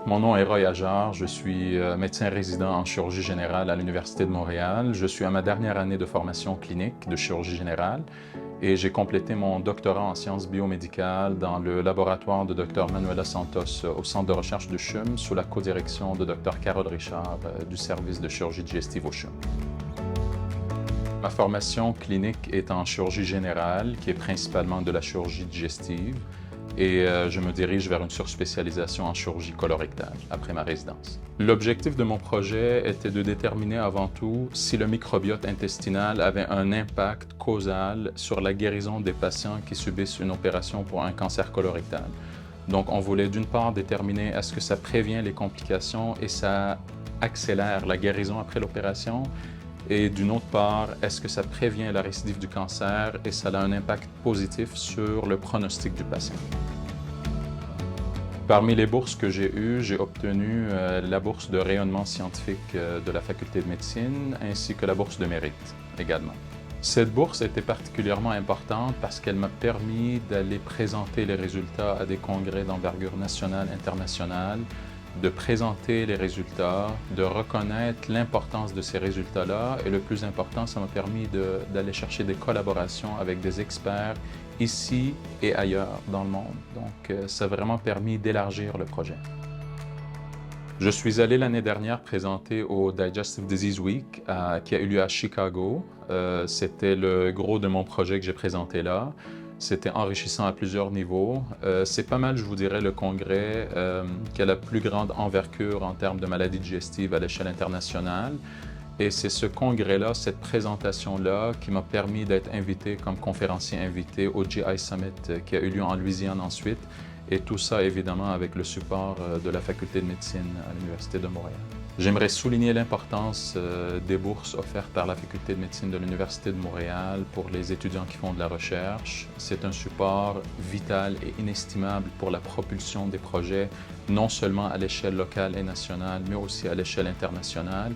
Mon nom est Roy Ajar, je suis médecin résident en chirurgie générale à l'Université de Montréal. Je suis à ma dernière année de formation clinique de chirurgie générale et j'ai complété mon doctorat en sciences biomédicales dans le laboratoire de Dr Manuela Santos au centre de recherche du CHUM sous la codirection de Dr Carole Richard du service de chirurgie digestive au CHUM. Ma formation clinique est en chirurgie générale, qui est principalement de la chirurgie digestive, et je me dirige vers une surspécialisation en chirurgie colorectale après ma résidence. L'objectif de mon projet était de déterminer avant tout si le microbiote intestinal avait un impact causal sur la guérison des patients qui subissent une opération pour un cancer colorectal. Donc on voulait d'une part déterminer est-ce que ça prévient les complications et ça accélère la guérison après l'opération, et d'une autre part, est-ce que ça prévient la récidive du cancer et ça a un impact positif sur le pronostic du patient. Parmi les bourses que j'ai eues, j'ai obtenu la bourse de rayonnement scientifique de la Faculté de médecine ainsi que la bourse de mérite également. Cette bourse était particulièrement importante parce qu'elle m'a permis d'aller présenter les résultats à des congrès d'envergure nationale et internationale, de présenter les résultats, de reconnaître l'importance de ces résultats-là et le plus important, ça m'a permis d'aller chercher des collaborations avec des experts ici et ailleurs dans le monde. Donc, ça a vraiment permis d'élargir le projet. Je suis allé l'année dernière présenter au Digestive Disease Week qui a eu lieu à Chicago. C'était le gros de mon projet que j'ai présenté là. C'était enrichissant à plusieurs niveaux. C'est pas mal, je vous dirais, le congrès qui a la plus grande envergure en termes de maladies digestives à l'échelle internationale. Et c'est ce congrès-là, cette présentation-là, qui m'a permis d'être invité comme conférencier invité au GI Summit qui a eu lieu en Louisiane ensuite. Et tout ça, évidemment, avec le support de la Faculté de médecine à l'Université de Montréal. J'aimerais souligner l'importance des bourses offertes par la Faculté de médecine de l'Université de Montréal pour les étudiants qui font de la recherche. C'est un support vital et inestimable pour la propulsion des projets, non seulement à l'échelle locale et nationale, mais aussi à l'échelle internationale.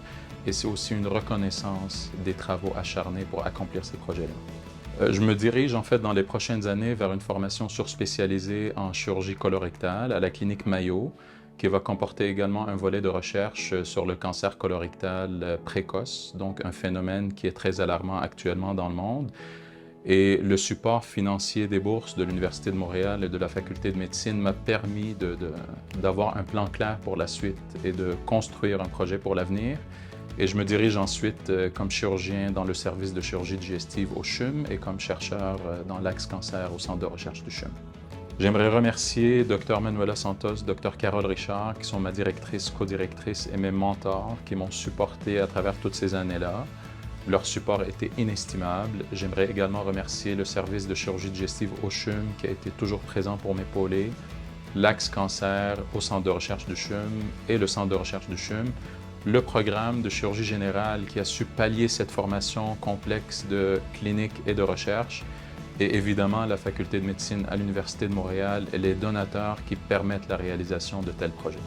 Et c'est aussi une reconnaissance des travaux acharnés pour accomplir ces projets-là. Je me dirige en fait dans les prochaines années vers une formation surspécialisée en chirurgie colorectale à la clinique Mayo, qui va comporter également un volet de recherche sur le cancer colorectal précoce, donc un phénomène qui est très alarmant actuellement dans le monde. Et le support financier des bourses de l'Université de Montréal et de la Faculté de médecine m'a permis d'avoir un plan clair pour la suite et de construire un projet pour l'avenir. Et je me dirige ensuite comme chirurgien dans le service de chirurgie digestive au CHUM et comme chercheur dans l'axe cancer au centre de recherche du CHUM. J'aimerais remercier Dr Manuela Santos, Dr Carole Richard, qui sont ma directrice, codirectrice et mes mentors, qui m'ont supporté à travers toutes ces années-là. Leur support était inestimable. J'aimerais également remercier le service de chirurgie digestive au CHUM, qui a été toujours présent pour m'épauler, l'axe cancer au centre de recherche du CHUM et le centre de recherche du CHUM, le programme de chirurgie générale qui a su pallier cette formation complexe de clinique et de recherche, et évidemment la Faculté de médecine à l'Université de Montréal et les donateurs qui permettent la réalisation de tels projets.